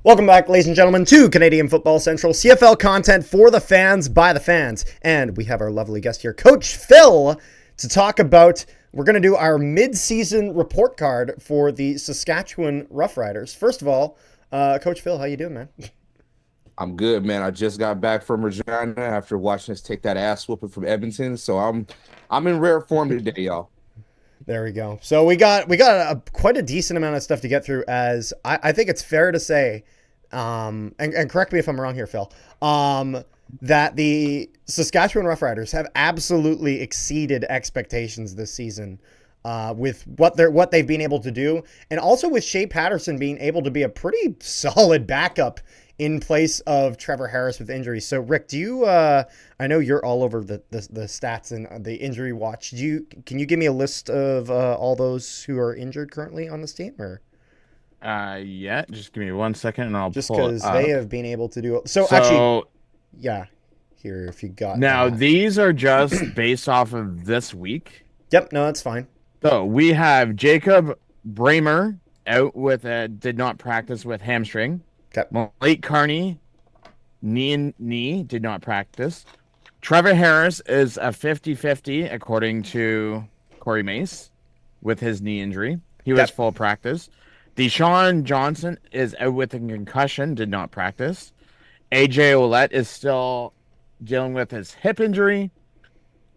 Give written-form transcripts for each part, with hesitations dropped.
Welcome back, ladies and gentlemen, to Canadian Football Central, CFL content for the fans, by the fans. And we have our lovely guest here, Coach Phil, to talk about, we're going to do our mid-season report card for the Saskatchewan Roughriders. First of all, Coach Phil, how you doing, man? I'm good, man. I just got back from Regina after watching us take that ass whooping from Edmonton, so I'm in rare form today, y'all. There we go. So we got quite a decent amount of stuff to get through, as I think it's fair to say, and correct me if I'm wrong here, Phil, that the Saskatchewan Roughriders have absolutely exceeded expectations this season with what they've been able to do, and also with Shea Patterson being able to be a pretty solid backup in place of Trevor Harris with injuries. So, Rick, do you? I know you're all over the stats and the injury watch. Can you give me a list of all those who are injured currently on this team, or? Yeah. Just give me 1 second, and I'll just pull it because up. they have been able to do it. So actually, yeah. Here, if you got now, that. these are just based off of this week. Yep. No, that's fine. So we have Jacob Bramer out with did not practice with hamstring. Okay. Malik Carney, knee, did not practice. Trevor Harris is a 50-50, according to Corey Mace, with his knee injury. He was full practice. Deshaun Johnson is out with a concussion, did not practice. AJ Ouellette is still dealing with his hip injury.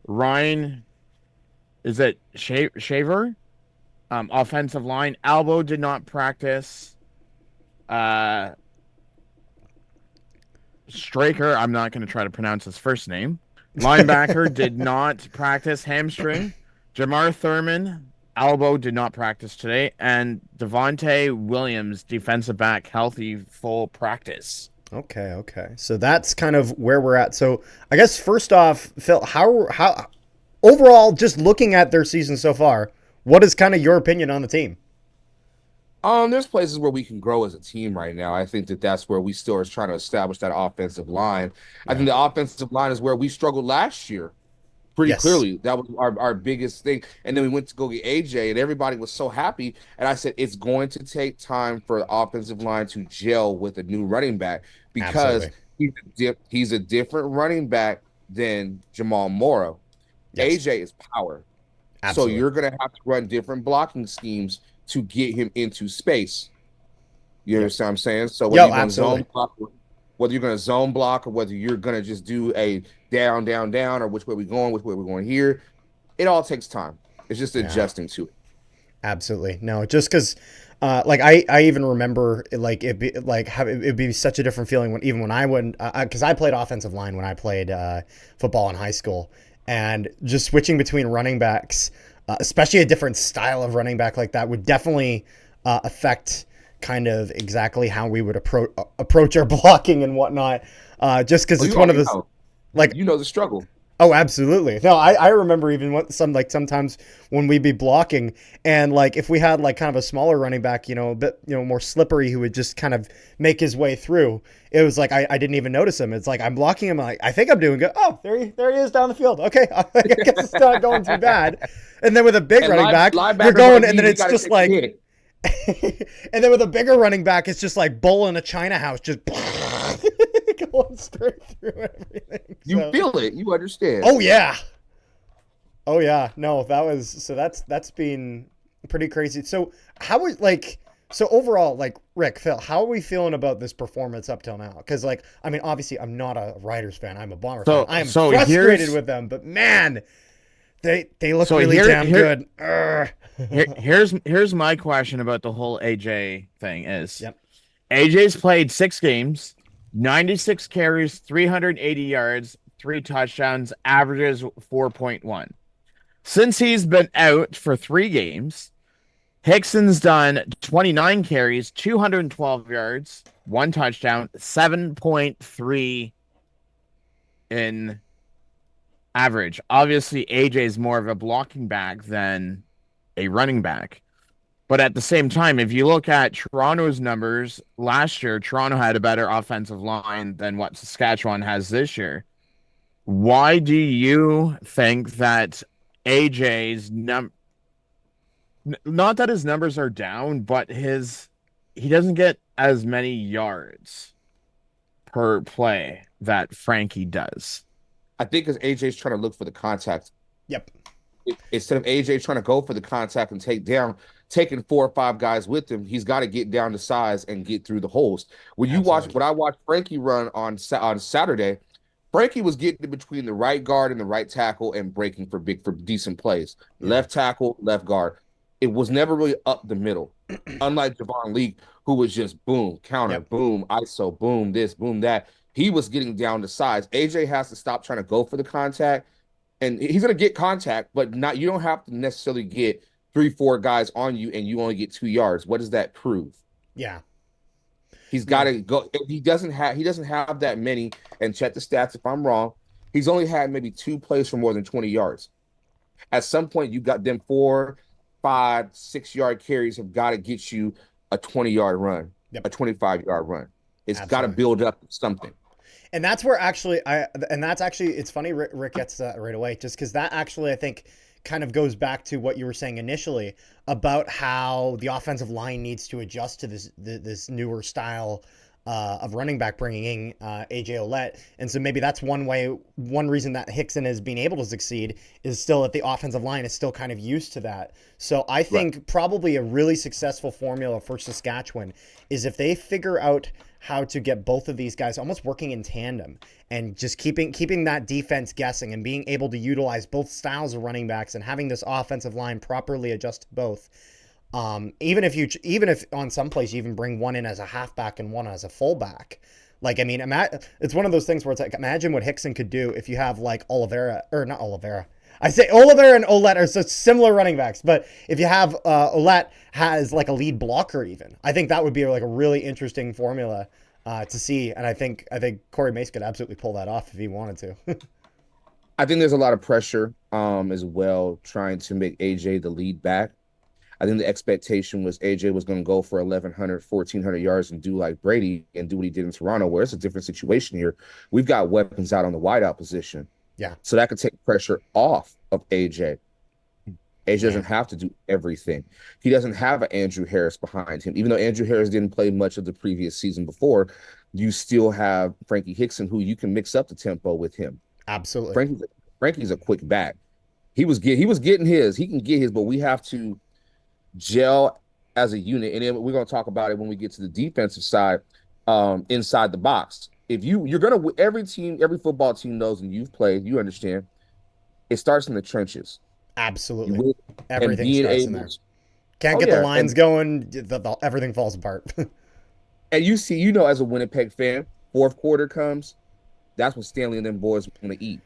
Ryan, is it Shaver? Offensive line, elbow, did not practice. Straker, I'm not going to try to pronounce his first name. Linebacker did not practice, hamstring. Jamar Thurman, elbow, did not practice today. And Devontae Williams, defensive back, healthy, full practice. Okay. So that's kind of where we're at. So I guess first off, Phil, how overall, just looking at their season so far, what is kind of your opinion on the team? There's places where we can grow as a team right now. I think that's where we still are trying to establish that offensive line. Yeah. I think the offensive line is where we struggled last year. Pretty clearly. That was our biggest thing. And then we went to go get AJ, and everybody was so happy. And I said, it's going to take time for the offensive line to gel with a new running back, because he's a different running back than Jamal Morrow. Yes. AJ is power. Absolutely. So you're going to have to run different blocking schemes to get him into space. You understand what I'm saying? So whether you're going to zone block, or whether you're going to just do a down, or which way we're going here, it all takes time. It's just adjusting to it. Absolutely. No, just because I even remember it'd be such a different feeling when I went, because I played offensive line when I played football in high school, and just switching between running backs, especially a different style of running back like that, would definitely affect kind of exactly how we would approach our blocking and whatnot. Just because it's one of those, the struggle. Oh, absolutely. No, I remember even sometimes when we'd be blocking, and if we had kind of a smaller running back, a bit more slippery, who would just kind of make his way through. It was I didn't even notice him. It's I'm blocking him. I think I'm doing good. Oh, there he is down the field. Okay, I guess it's not going too bad. And then with a big running back, you're going, and then it's just and then with a bigger running back, it's just like bull in a China house, just going straight through everything. You feel it. You understand. Oh yeah. No, that's been pretty crazy. So how was overall, Rick, Phil, how are we feeling about this performance up till now? Because obviously I'm not a Riders fan. I'm a Bomber fan. I am frustrated with them, but man, they look really damn good. Here's my question about the whole AJ thing is, AJ's played 6 games, 96 carries, 380 yards, 3 touchdowns, averages 4.1. Since he's been out for 3 games, Hickson's done 29 carries, 212 yards, 1 touchdown, 7.3 in average. Obviously, AJ's more of a blocking back than a running back. But at the same time, if you look at Toronto's numbers, last year, Toronto had a better offensive line than what Saskatchewan has this year. Why do you think that AJ's not that his numbers are down, but he doesn't get as many yards per play that Frankie does. I think because AJ's trying to look for the contact. Yep. Instead of AJ trying to go for the contact and taking 4 or 5 guys with him, he's got to get down to size and get through the holes. When I watched Frankie run on Saturday, Frankie was getting in between the right guard and the right tackle and breaking for decent plays. Yeah. Left tackle, left guard. It was never really up the middle. Unlike Javon Leake, who was just boom, counter, boom, ISO, boom, this, boom, that. He was getting down to size. AJ has to stop trying to go for the contact, and he's going to get contact, but you don't have to necessarily get 3-4 guys on you and you only get 2 yards. What does that prove? Yeah. He's got to go. He doesn't have that many. And check the stats if I'm wrong. He's only had maybe 2 plays for more than 20 yards. At some point, you got them 4, 5, 6-yard carries have got to get you a 20-yard run, a 25-yard run. It's got to build up something. And that's where it's funny Rick gets that right away, just because that actually, I think, kind of goes back to what you were saying initially about how the offensive line needs to adjust to this newer style of running back, bringing in AJ Ouellette. And so maybe that's one reason that Hickson is being able to succeed is still that the offensive line is still kind of used to that. So I think probably a really successful formula for Saskatchewan is if they figure out how to get both of these guys almost working in tandem and just keeping that defense guessing and being able to utilize both styles of running backs and having this offensive line properly adjust to both. Even if on some plays you even bring one in as a halfback and one as a fullback, like, I mean, it's one of those things where it's like, imagine what Hickson could do if you have like not Oliveira. I say Oliveira and Ouellette are such similar running backs, but if you have Ouellette has like a lead blocker, even, I think that would be like a really interesting formula to see. And I think Corey Mace could absolutely pull that off if he wanted to. I think there's a lot of pressure as well trying to make AJ the lead back. I think the expectation was AJ was going to go for 1,100, 1,400 yards and do like Brady and do what he did in Toronto, where it's a different situation here. We've got weapons out on the wideout position. Yeah. So that could take pressure off of AJ. AJ doesn't have to do everything. He doesn't have an Andrew Harris behind him. Even though Andrew Harris didn't play much of the previous season before, you still have Frankie Hickson, who you can mix up the tempo with him. Absolutely. Frankie's a quick back. He was getting his. He can get his, but we have to gel as a unit. And then we're going to talk about it when we get to the defensive side, inside the box. If you're going to, every football team knows, and you've played, you understand, it starts in the trenches. Absolutely. Everything starts in there. Can't get the lines going, everything falls apart. And you know, as a Winnipeg fan, fourth quarter comes, that's when Stanley and them boys want to eat.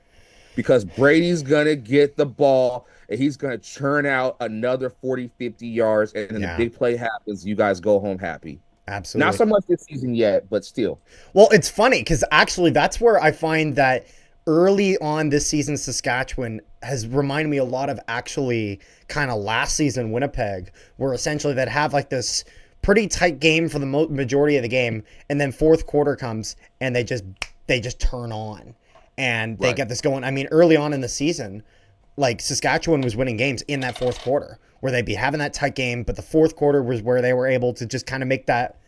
Because Brady's going to get the ball, and he's going to churn out another 40, 50 yards, and then the big play happens. You guys go home happy. Absolutely. Not so much this season yet, but still. Well, it's funny because actually that's where I find that early on this season, Saskatchewan has reminded me a lot of actually kind of last season Winnipeg, where essentially they'd have like this pretty tight game for the majority of the game, and then fourth quarter comes and they just turn on. And they get this going. I mean, early on in the season, like Saskatchewan was winning games in that fourth quarter where they'd be having that tight game, but the fourth quarter was where they were able to just kind of make that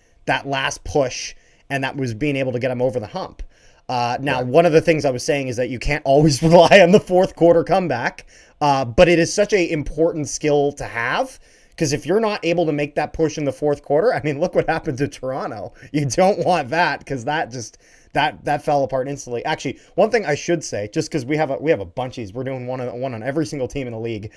last push, and that was being able to get them over the hump. One of the things I was saying is that you can't always rely on the fourth quarter comeback, but it is such an important skill to have, because if you're not able to make that push in the fourth quarter, I mean, look what happened to Toronto. You don't want that, because that fell apart instantly. Actually, one thing I should say, just because we have a bunchies, we're doing one on every single team in the league.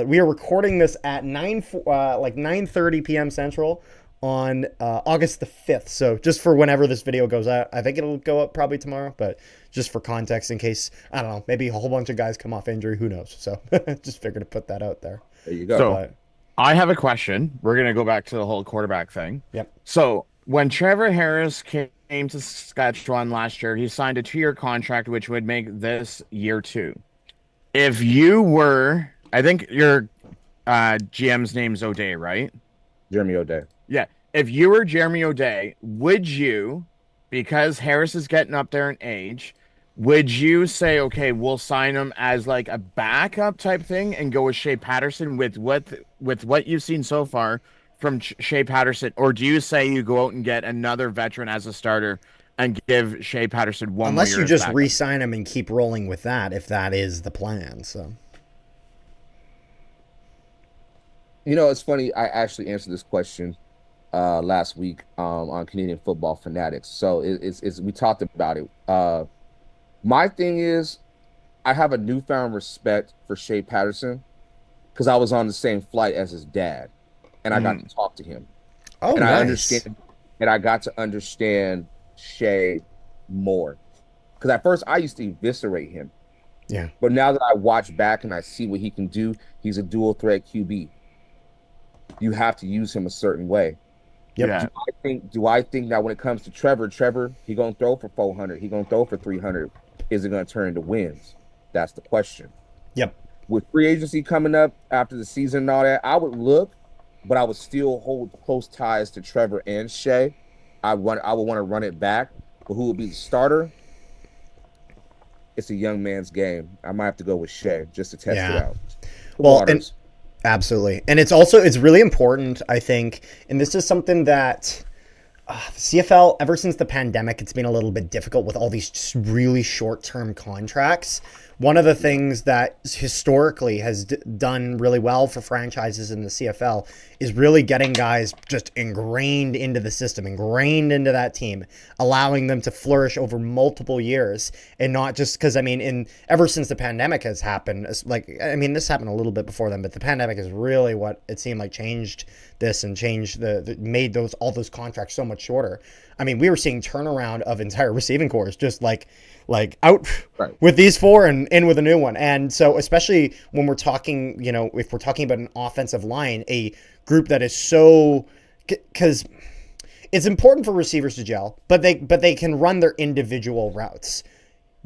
We are recording this at 9:30 p.m. Central on August the 5th. So just for whenever this video goes out, I think it'll go up probably tomorrow, but just for context, in case, I don't know, maybe a whole bunch of guys come off injury, who knows? So just figured to put that out there. There you go. So I have a question. We're going to go back to the whole quarterback thing. Yep. So when Trevor Harris came to Saskatchewan last year, he signed a 2-year contract, which would make this year 2. If you were, I think your GM's name's O'Day, right? Jeremy O'Day. Yeah. If you were Jeremy O'Day, would you, because Harris is getting up there in age, would you say, okay, we'll sign him as like a backup type thing and go with Shea Patterson with what you've seen so far from Shea Patterson, or do you say you go out and get another veteran as a starter and give Shea Patterson one more Unless year you as just backup? re-sign him and keep rolling with that, if that is the plan. So, It's funny. I actually answered this question last week on Canadian Football Fanatics. So it's we talked about it. My thing is, I have a newfound respect for Shea Patterson because I was on the same flight as his dad, and I got to talk to him, oh, and I nice. understand, and I got to understand Shea more. Because at first I used to eviscerate him, Yeah. but now that I watch back and I see what he can do, he's a dual threat QB. You have to use him a certain way. Yep. Yeah. Do I think that when it comes to Trevor, he gonna throw for 400, he gonna throw for 300. Is it gonna turn into wins? That's the question. Yep. With free agency coming up after the season and all that, I would look, but I would still hold close ties to Trevor and Shea. I would want to run it back, but who will be the starter? It's a young man's game. I might have to go with Shea just to test it Yeah. out. The Well, and waters. absolutely. And it's really important, I think, and this is something that CFL, ever since the pandemic, it's been a little bit difficult with all these just really short-term contracts. One of the things that historically has done really well for franchises in the CFL is really getting guys just ingrained into the system, ingrained into that team, allowing them to flourish over multiple years, and not just because ever since the pandemic has happened, this happened a little bit before then, but the pandemic is really what it seemed like changed this and changed made all those contracts so much shorter. I mean, we were seeing turnaround of entire receiving corps just like out Right. with these four and in with a new one. And so, especially when we're talking, if we're talking about an offensive line, a group that is so, because it's important for receivers to gel, but they can run their individual routes.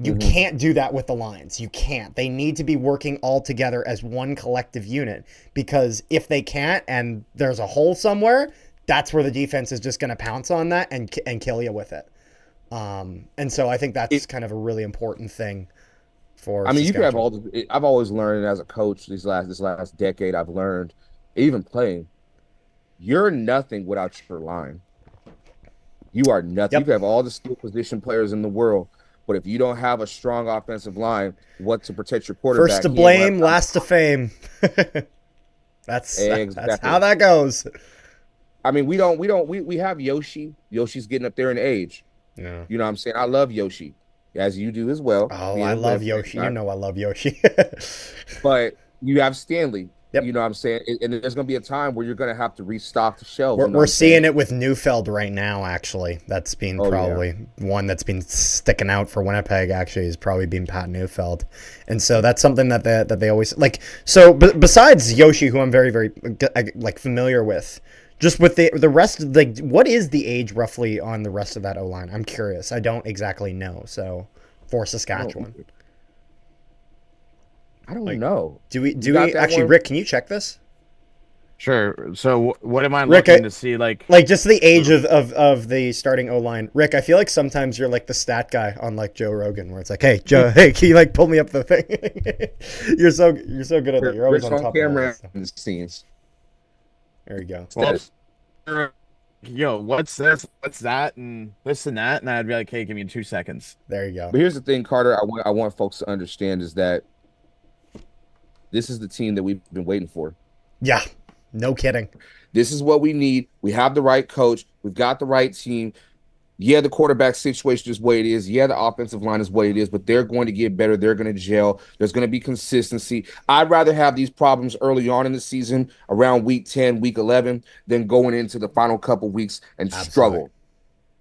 You can't do that with the lines. You can't. They need to be working all together as one collective unit, because if they can't and there's a hole somewhere, that's where the defense is just going to pounce on that and kill you with it. And so I think that's kind of a really important thing for You could have Saskatchewan. I've always learned as a coach this last decade. I've learned, even playing, you're nothing without your line. You are nothing. You Yep. can have all the skill position players in the world, but if you don't have a strong offensive line, what to protect your First quarterback, to he ain't gonna have blame, time. last to fame. That's how Exactly. that goes. We have Yoshi. Yoshi's getting up there in age. Yeah. You know what I'm saying? I love Yoshi, as you do as well, Oh, being I a love Red Yoshi. You guy. know I love Yoshi. But you have Stanley. Yep. You know what I'm saying? And there's going to be a time where you're going to have to restock the shelves. You know what We're I'm saying? seeing it with Neufeld right now, actually. That's been Oh, yeah. probably one that's been sticking out for Winnipeg, actually, has probably been Pat Neufeld. And so that's something that they always like. So besides Yoshi, who I'm very, very familiar with, just with the rest, what is the age roughly on the rest of that O-line? I'm curious. I don't exactly know. So for Saskatchewan. I don't know. Do we You got that actually, one? Rick, can you check this? Sure. So what am I Rick, looking to see? Like just the age of the starting O line. Rick, I feel like sometimes you're like the stat guy on like Joe Rogan, where it's like, hey Joe, hey, can you like pull me up the thing? you're so good at that. You're always Rick's on on top of all camera that stuff. in the scenes. There you go. well, what's this? What's that? And this and that. And I'd be like, hey, give me 2 seconds. There you go. But here's the thing, Carter. I want folks to understand is that this is the team that we've been waiting for. Yeah, no kidding. This is what we need. We have the right coach. We've got the right team. Yeah, the quarterback situation is what it is. Yeah, the offensive line is what it is, but they're going to get better. They're going to gel. There's going to be consistency. I'd rather have these problems early on in the season, around week 10, week 11, than going into the final couple weeks and Absolutely. struggle.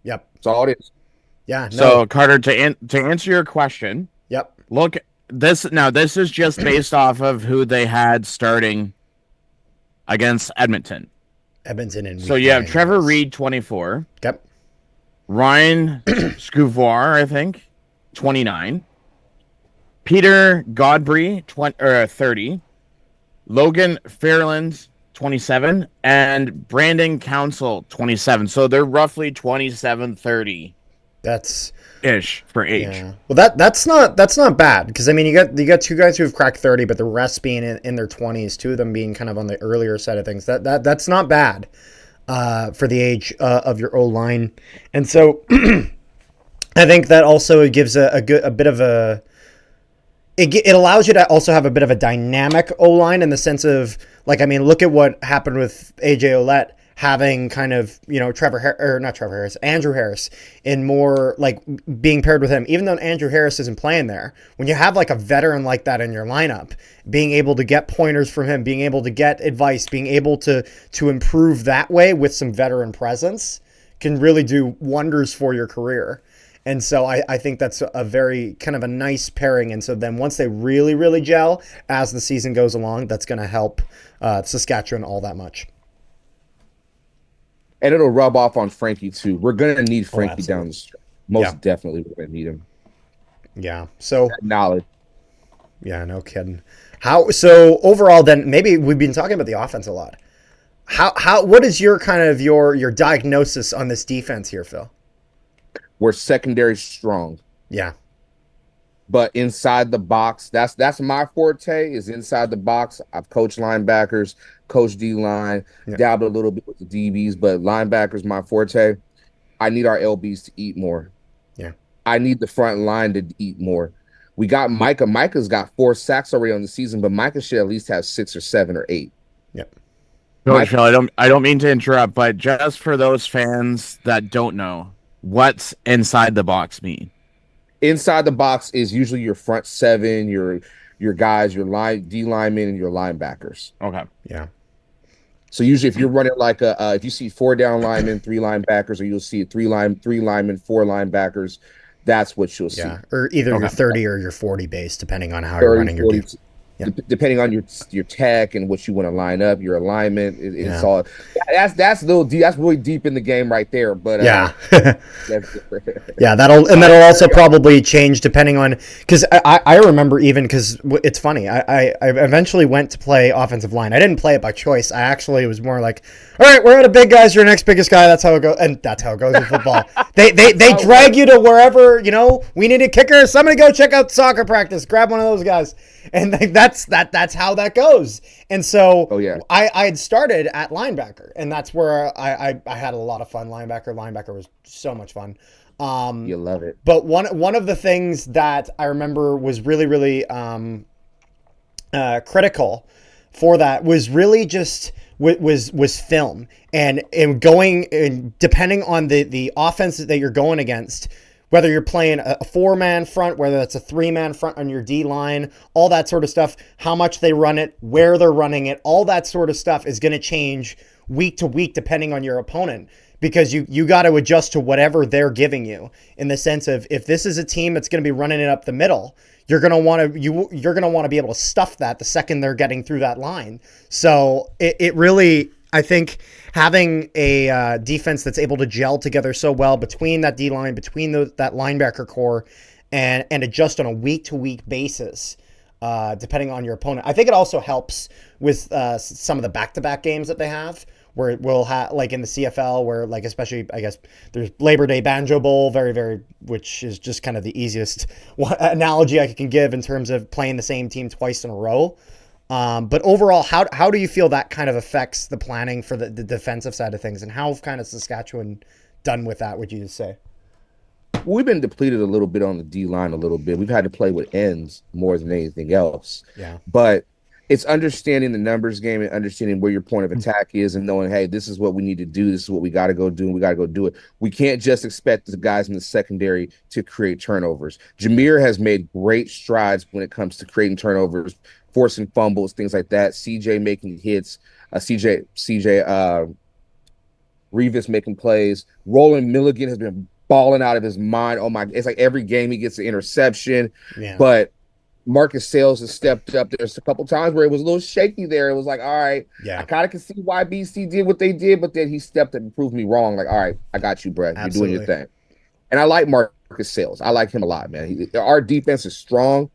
Yep. That's all it is. Yeah. No. So Carter, to answer your question, Yep. look this is just based off of who they had starting against Edmonton. Edmonton in So week you have 9, Trevor yes. Reed, 24. Yep. Ryan Scouvoir, I think, 29. Peter Godbry, 30. Logan Fairland, 27. And Brandon Council, 27. So they're roughly 27, 30. That's ish for age. Yeah. Well, that's not bad because I mean you got two guys who have cracked 30, but the rest being in their 20s, two of them being kind of on the earlier side of things. That's not bad for the age of your O line, and so I think that also gives a bit of a it allows you to also have a bit of a dynamic O line in the sense of like I mean look at what happened with AJ Ouellette having kind of Andrew Harris in more like being paired with him, even though Andrew Harris isn't playing there. When you have like a veteran like that in your lineup, being able to get pointers from him, being able to get advice, being able to improve that way with some veteran presence can really do wonders for your career. And so I think that's a very kind of a nice pairing. And so then once they really, really gel as the season goes along, that's going to help Saskatchewan all that much. And it'll rub off on Frankie too. We're gonna need Frankie down the stretch. Most definitely, we're gonna need him. Yeah. So that knowledge. Yeah, no kidding. So overall, then maybe we've been talking about the offense a lot. What is your kind of your diagnosis on this defense here, Phil? We're secondary strong. Yeah. But inside the box, that's my forte is inside the box. I've coached linebackers, coached D-line, dabbled a little bit with the DBs, but linebackers my forte. I need our LBs to eat more. Yeah. I need the front line to eat more. We got Micah. Micah's got 4 sacks already on the season, but Micah should at least have 6 or 7 or 8. Yep. Coach Phil, I don't mean to interrupt, but just for those fans that don't know, what's inside the box mean? Inside the box is usually your front 7, your guys, your D linemen, and your linebackers. Okay. Yeah. So usually, if you're running like if you see 4 down linemen, 3 linebackers, or you'll see 3 linemen, 4 linebackers, that's what you'll see. Yeah, or either your 30 or your 40 base, depending on how you're running your defense. Depending on your tech and what you want to line up, your alignment, it's all that's really deep in the game right there. But yeah, that'll also probably change depending on because I remember even because it's funny I eventually went to play offensive line. I didn't play it by choice. I actually was more like, all right, we're at a big guys, you're the next biggest guy. That's how it goes, and that's how it goes in football. They drag you to wherever we need a kicker. Somebody go check out soccer practice. Grab one of those guys. And that's how that goes. And so I had started at linebacker, and that's where I had a lot of fun. Linebacker was so much fun. You love it. But one of the things that I remember was really, really critical for that was really just was film and going and depending on the offense that you're going against. Whether you're playing a 4-man front, whether that's a 3-man front on your D-line, all that sort of stuff, how much they run it, where they're running it, all that sort of stuff is going to change week to week depending on your opponent because you got to adjust to whatever they're giving you in the sense of if this is a team that's going to be running it up the middle, you're going to want to be able to stuff that the second they're getting through that line. So it really, I think having a defense that's able to gel together so well between that D-line, between that linebacker core, and adjust on a week-to-week basis, depending on your opponent. I think it also helps with some of the back-to-back games that they have, where it will have, like in the CFL, where like especially, I guess, there's Labor Day Banjo Bowl, very, very, which is just kind of the easiest analogy I can give in terms of playing the same team twice in a row. But overall, how do you feel that kind of affects the planning for the defensive side of things, and how kind of Saskatchewan done with that, would you say? We've been depleted a little bit on the D-line a little bit. We've had to play with ends more than anything else. Yeah. But it's understanding the numbers game and understanding where your point of attack is and knowing, hey, this is what we need to do. This is what we got to go do, and we got to go do it. We can't just expect the guys in the secondary to create turnovers. Jameer has made great strides when it comes to creating turnovers, forcing fumbles, things like that. CJ making hits, CJ Revis making plays. Roland Milligan has been balling out of his mind. Oh my, it's like every game he gets an interception. Yeah. But Marcus Sales has stepped up. There's a couple times where it was a little shaky there. It was like, all right, I kind of can see why BC did what they did, but then he stepped up and proved me wrong. Like, all right, I got you, Brett. You're doing your thing. And I like Marcus Sales. I like him a lot, man. Our defense is strong.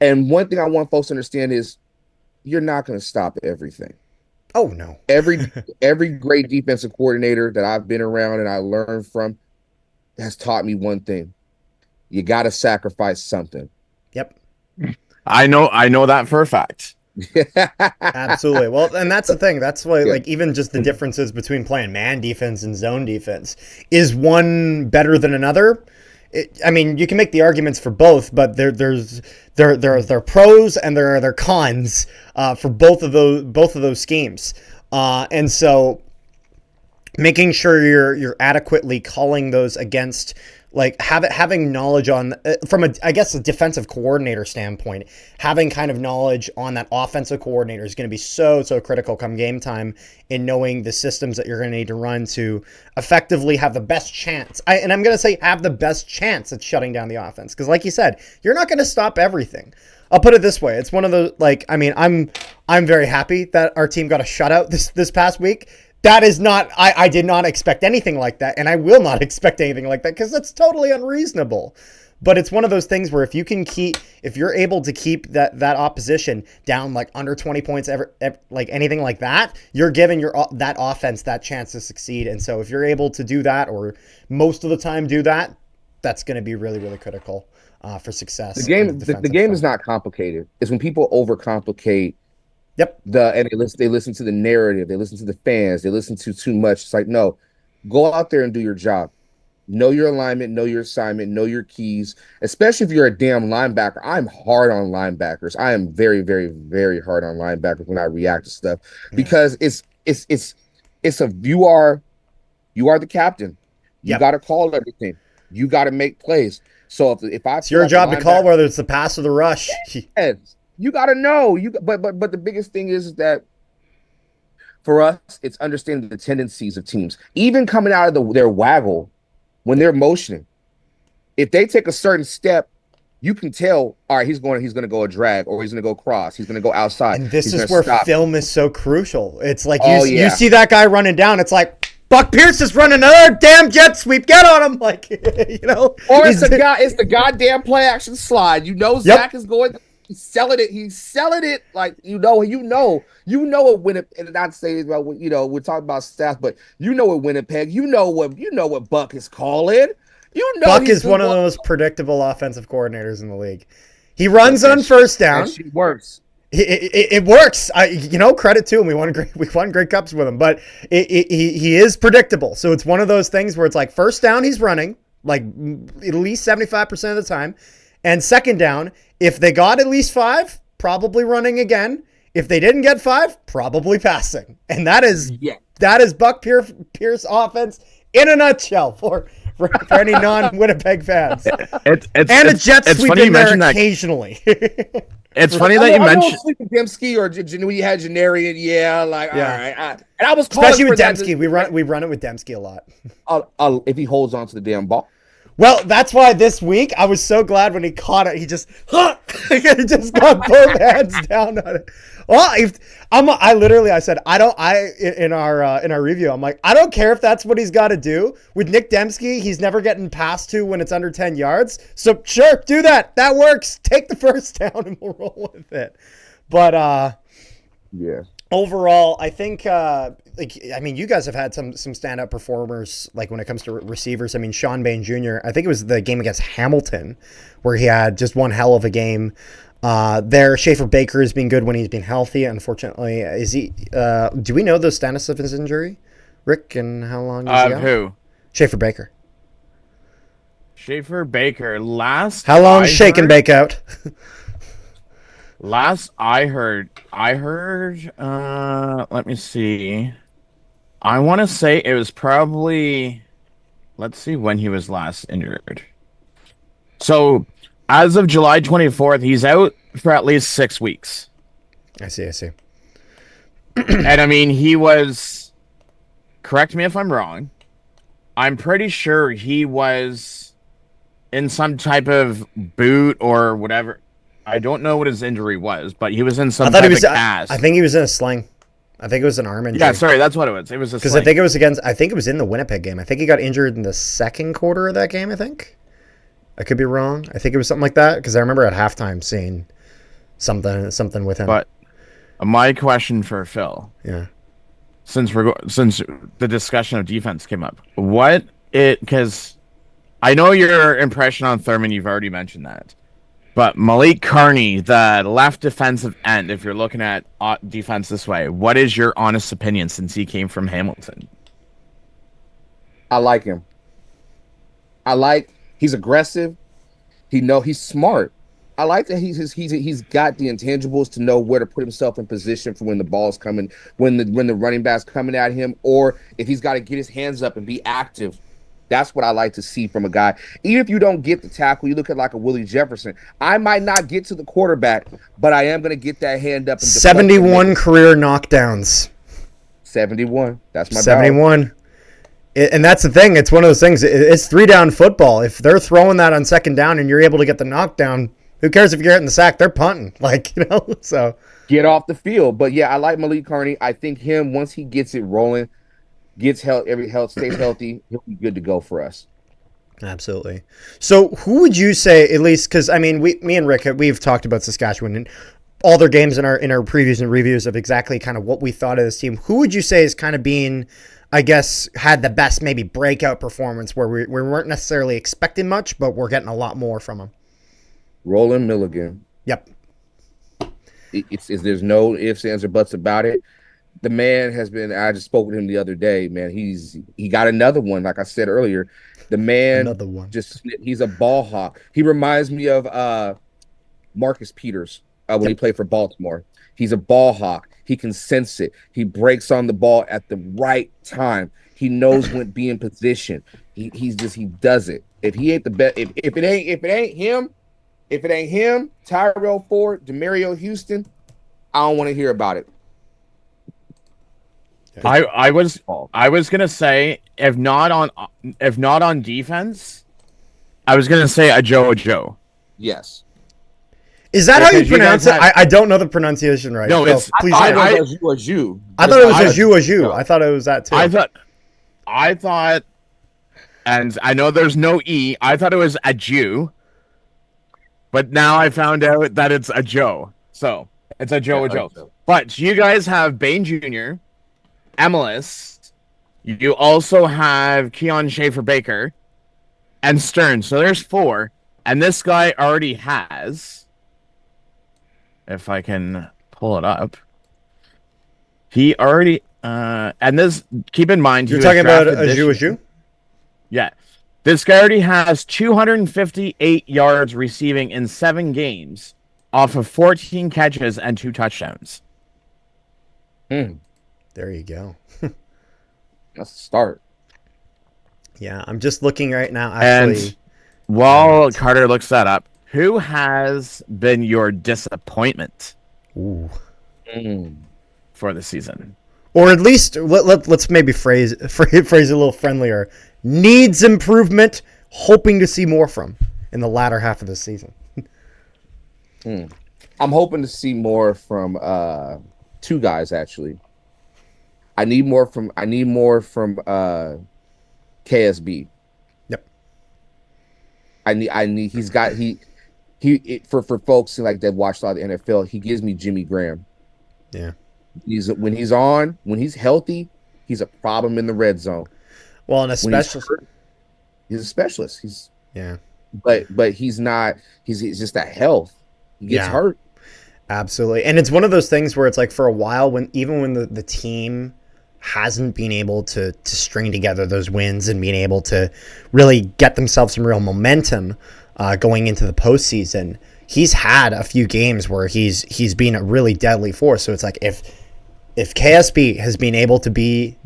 And one thing I want folks to understand is you're not going to stop everything. Oh, no. Every great defensive coordinator that I've been around and I learned from, has taught me one thing. You got to sacrifice something. Yep. I know that for a fact. Absolutely. Well, and that's the thing. That's why, like, even just the differences between playing man defense and zone defense. Is one better than another? I mean, you can make the arguments for both, but there are pros and there are cons for both of those schemes, and so making sure you're adequately calling those against, like, having knowledge on from a defensive coordinator standpoint, having kind of knowledge on that offensive coordinator is going to be so critical come game time in knowing the systems that you're going to need to run to effectively have the best chance. I'm going to say have the best chance at shutting down the offense, because like you said, you're not going to stop everything. I'll put it this way: it's one of the, like, I mean, I'm very happy that our team got a shutout this past week. That is not, I did not expect anything like that, and I will not expect anything like that, because that's totally unreasonable. But it's one of those things where if you're able to keep that opposition down like under 20 points, like anything like that, you're giving that offense that chance to succeed. And so if you're able to do that, or most of the time do that, that's going to be really, really critical for success. The game is not complicated. It's when people overcomplicate. Yep. And they listen to the narrative, they listen to the fans, they listen to too much. It's like, no, go out there and do your job. Know your alignment, know your assignment, know your keys, especially if you're a damn linebacker. I'm hard on linebackers. I am very, very, very hard on linebackers when I react to stuff, because it's you are the captain. You got to call everything. You got to make plays. So if it's your job to call whether it's the pass or the rush. Yes. You got to know. But the biggest thing is that for us, it's understanding the tendencies of teams. Even coming out of their waggle when they're motioning, if they take a certain step, you can tell, all right, he's going to go a drag, or he's going to go cross, he's going to go outside. And this is where film is so crucial. It's like you see that guy running down, it's like, Buck Pierce is running another damn jet sweep. Get on him, like, you know. Or it's the goddamn play action slide. You know, Zach is going. He's selling it like you know it Winnipeg. And not saying about, we're talking about staff, but you know what Winnipeg, you know what Buck is calling. Buck is one of the most predictable offensive coordinators in the league. He runs on first down. She works. It works. Credit to him. We won great cups with him, but he is predictable. So it's one of those things where it's like first down, he's running like at least 75% of the time. And second down, if they got at least 5, probably running again. If they didn't get 5, probably passing. And that is Buck Pierce offense in a nutshell for any non-Winnipeg fans. And a jet sweep in there occasionally. It's funny that you mentioned Dembski, or we had Janarian. Yeah, like all right. And I was especially with Dembski. We run it with Dembski a lot. If he holds on to the damn ball. Well, that's why this week I was so glad when he caught it. He just got both hands down on it. Well, I said in our review, I'm like, I don't care if that's what he's got to do. With Nick Dembski, he's never getting passed to when it's under 10 yards. So sure, do that. That works. Take the first down and we'll roll with it. But overall, I think you guys have had some standout performers, like when it comes to receivers. I mean, Sean Bain Jr., I think it was the game against Hamilton where he had just one hell of a game. Schaefer Baker has been good when he's been healthy. Unfortunately, is he? Do we know the status of his injury, Rick, and how long? Who? Schaefer Baker. Schaefer Baker. How long shake and bake out? Last I heard, let me see. I want to say it was probably, let's see when he was last injured. So, as of July 24th, he's out for at least 6 weeks. I see. And I mean, he was, correct me if I'm wrong, I'm pretty sure he was in some type of boot or whatever. I don't know what his injury was, but he was in some type of cast. I think he was in a sling. I think it was an arm injury. Yeah, sorry, that's what it was. It was a because I think it was in the Winnipeg game. I think he got injured in the second quarter of that game, I think. I could be wrong. I think it was something like that because I remember at halftime seeing something with him. But my question for Phil. Yeah. Since the discussion of defense came up, because I know your impression on Thurman. You've already mentioned that. But Malik Carney, the left defensive end, if you're looking at defense this way, what is your honest opinion since he came from Hamilton? I like him. He's aggressive. He's smart. I like that he's got the intangibles to know where to put himself in position for when the ball's coming, when the running back's coming at him, or if he's got to get his hands up and be active. That's what I like to see from a guy. Even if you don't get the tackle, you look at like a Willie Jefferson. I might not get to the quarterback, but I am going to get that hand up. And 71 career knockdowns. 71. That's my 71. And that's the thing. It's one of those things. It's 3-down football. If they're throwing that on second down and you're able to get the knockdown, who cares if you're hitting the sack? They're punting. So get off the field. But yeah, I like Malik Carney. I think him, once he gets it rolling, stays healthy, he'll be good to go for us. Absolutely. So who would you say, at least, because I mean, me and Rick, we've talked about Saskatchewan and all their games in our previews and reviews of exactly kind of what we thought of this team. Who would you say is kind of being, I guess, had the best maybe breakout performance where we weren't necessarily expecting much, but we're getting a lot more from him? Roland Milligan. Yep. There's no ifs, ands, or buts about it. The man has been. I just spoke with him the other day. Man, he got another one. Like I said earlier, the man another one. He's a ball hawk. He reminds me of Marcus Peters when he played for Baltimore. He's a ball hawk. He can sense it. He breaks on the ball at the right time. He knows when to be in position. He does it. If he ain't the best, if it ain't him, Tyrell Ford, Demario Houston, I don't want to hear about it. I was gonna say if not on defense, I was gonna say a Joe. Yes. Is that how you pronounce it? I don't know the pronunciation right. No, it's please. I thought it was you. I thought it was you. I thought it was that too. I thought, and I know there's no E. I thought it was a Jew, but now I found out that it's a Joe. So it's a Joe. But you guys have Bain Jr., Emilus. You also have Keon Schaefer-Baker and Stern. So there's 4, and this guy already has. If I can pull it up, he already and this. Keep in mind, you're talking about a Jew. Yeah, this guy already has 258 yards receiving in 7 games, off of 14 catches and 2 touchdowns. There you go. That's a start. Yeah, I'm just looking right now. Actually, and while Carter looks that up, who has been your disappointment for the season? Or at least let's maybe phrase it a little friendlier. Needs improvement, hoping to see more from in the latter half of the season. I'm hoping to see more from 2 guys actually. I need more from KSB. Yep. For folks like that watch a lot of the NFL, he gives me Jimmy Graham. Yeah. When he's healthy, he's a problem in the red zone. Well, and especially he's a specialist. But he's not. He's just that health. He gets hurt. Absolutely, and it's one of those things where it's like for a while when the team hasn't been able to string together those wins and being able to really get themselves some real momentum going into the postseason, he's had a few games where he's been a really deadly force. So it's like if KSB has been able to be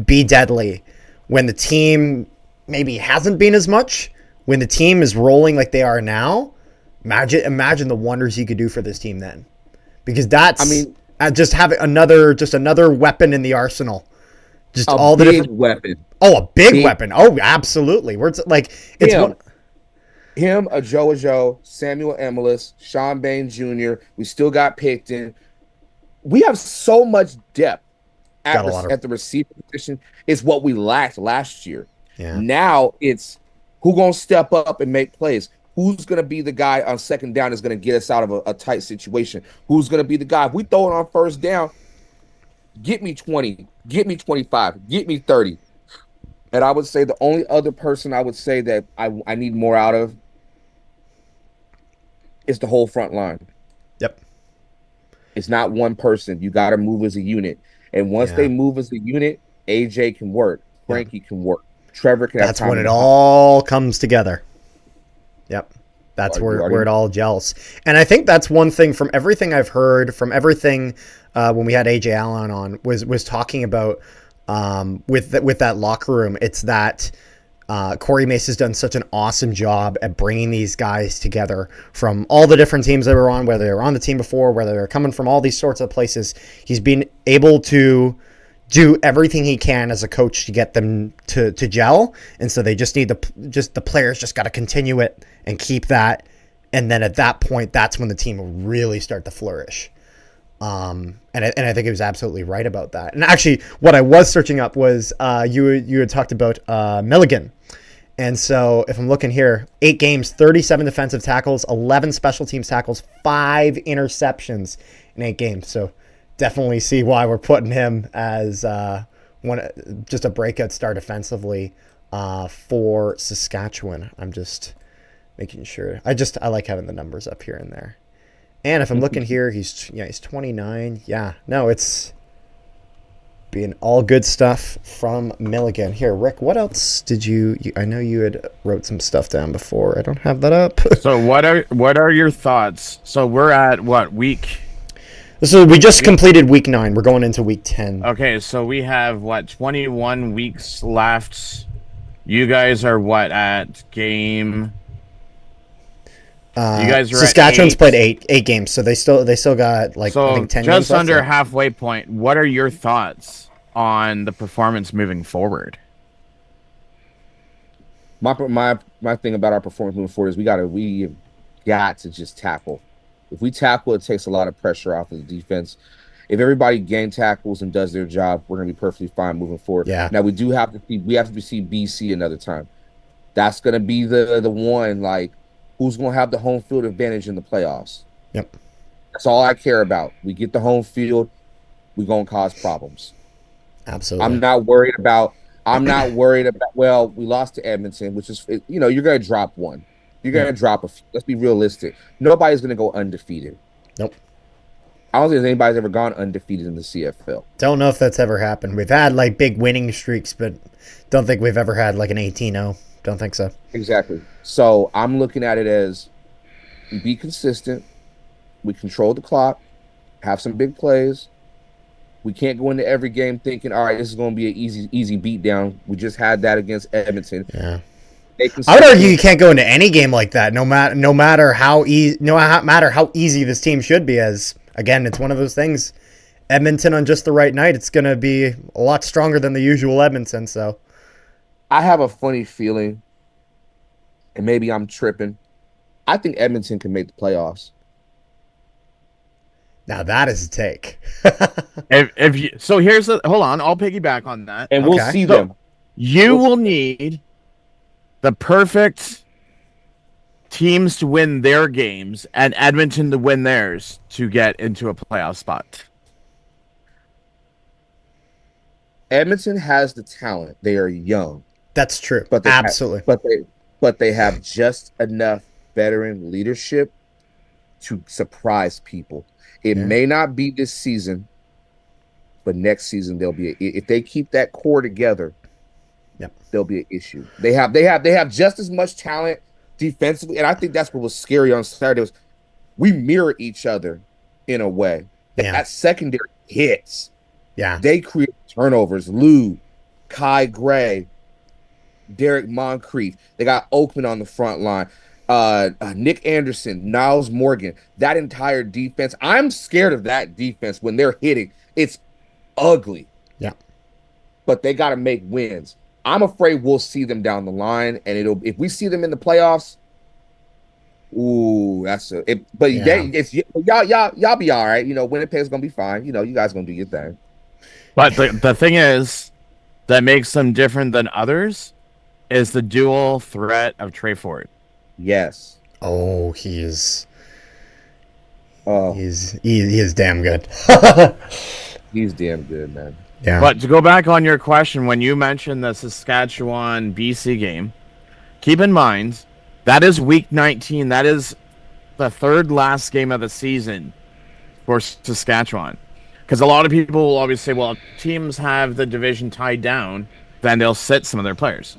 deadly when the team maybe hasn't been as much, when the team is rolling like they are now, imagine the wonders he could do for this team then, because just having another weapon in the arsenal, just all the different weapon. Oh, a big weapon. Oh, absolutely. Where it's like him, a Joe, Samuel Emilus, Sean Bain Jr. We still got Picton. We have so much depth at the receiver position. It's what we lacked last year. Yeah. Now it's who's going to step up and make plays. Who's going to be the guy on second down is going to get us out of a tight situation? Who's going to be the guy? If we throw it on first down, get me 20, get me 25, get me 30. And I would say the only other person I would say that I need more out of is the whole front line. Yep. It's not one person. You got to move as a unit. And once they move as a unit, AJ can work. Frankie can work. Trevor can have time. That's when it all comes together. Yep. That's where it all gels. And I think that's one thing from everything I've heard, from everything when we had AJ Allen on, was talking about with that locker room. It's that Corey Mace has done such an awesome job at bringing these guys together from all the different teams they were on, whether they were on the team before, whether they're coming from all these sorts of places. He's been able to do everything he can as a coach to get them to gel, and so they just need the players just got to continue it and keep that, and then at that point, that's when the team will really start to flourish. And I think he was absolutely right about that. And actually, what I was searching up was you had talked about Milligan. And so if I'm looking here, 8 games, 37 defensive tackles, 11 special teams tackles, 5 interceptions in 8 games. So definitely see why we're putting him as just a breakout star defensively for Saskatchewan. I'm just making sure. I like having the numbers up here and there. And if I'm looking here, he's 29. Yeah, no, it's being all good stuff from Milligan. Here, Rick, what else did you I know you had wrote some stuff down before. I don't have that up. So what are your thoughts? So we're at what week? So we just completed week 9. We're going into week 10. Okay, so we have 21 weeks left. You guys are at game? You guys are Saskatchewan's played eight games, so they still got I think 10 games. Just under halfway point. What are your thoughts on the performance moving forward? My thing about our performance moving forward is we got to just tackle. If we tackle, it takes a lot of pressure off of the defense. If everybody gang tackles and does their job, we're gonna be perfectly fine moving forward. Yeah. Now we have to see BC another time. That's gonna be the one who's going to have the home field advantage in the playoffs. Yep. That's all I care about. We get the home field, we're going to cause problems. Absolutely. I'm not worried about, well, we lost to Edmonton, which is, you're going to drop one. You're going to drop a few. Let's be realistic. Nobody's going to go undefeated. Nope. I don't think anybody's ever gone undefeated in the CFL. Don't know if that's ever happened. We've had big winning streaks, but don't think we've ever had an 18-0. Don't think so. Exactly. So I'm looking at it as we be consistent, we control the clock, have some big plays. We can't go into every game thinking, all right, this is going to be an easy beatdown. We just had that against Edmonton. Yeah. I would argue you can't go into any game like that, no matter how easy this team should be. As again, it's one of those things. Edmonton on just the right night, it's going to be a lot stronger than the usual Edmonton. So. I have a funny feeling, and maybe I'm tripping. I think Edmonton can make the playoffs. Now that is a take. Hold on, I'll piggyback on that. And we'll see them. You will need the perfect teams to win their games and Edmonton to win theirs to get into a playoff spot. Edmonton has the talent. They are young. That's true. But Absolutely. But they have just enough veteran leadership to surprise people. It may not be this season, but next season if they keep that core together, there'll be an issue. They have just as much talent defensively, and I think that's what was scary on Saturday was we mirror each other in a way. That secondary hits. Yeah. They create turnovers. Lou, Kai Gray, Derek Moncrief. They got Oakman on the front line. Nick Anderson, Niles Morgan. That entire defense. I'm scared of that defense when they're hitting. It's ugly. Yeah. But they got to make wins. I'm afraid we'll see them down the line, and if we see them in the playoffs, ooh, y'all be all right. Winnipeg's gonna be fine. You guys gonna do your thing. But the thing is that makes them different than others is the dual threat of Trey Ford. Yes. Oh, he is damn good. He's damn good, man. Yeah. But to go back on your question, when you mentioned the Saskatchewan BC game, keep in mind that is week 19. That is the third last game of the season for Saskatchewan. Because a lot of people will always say, well, if teams have the division tied down, then they'll sit some of their players.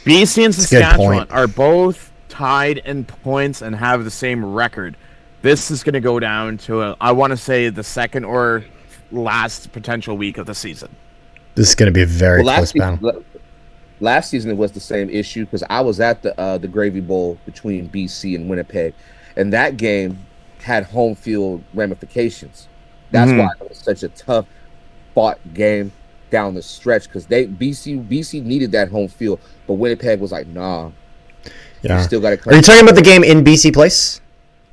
BC and Saskatchewan are both tied in points and have the same record. This is going to go down to, I want to say, the second or last potential week of the season. This is going to be a very close battle. Last season, it was the same issue because I was at the Gravy Bowl between BC and Winnipeg, and that game had home field ramifications. That's why it was such a tough fought game down the stretch because BC needed that home field, but Winnipeg was like, nah. Yeah. You still got to. Are you talking about the game in BC Place?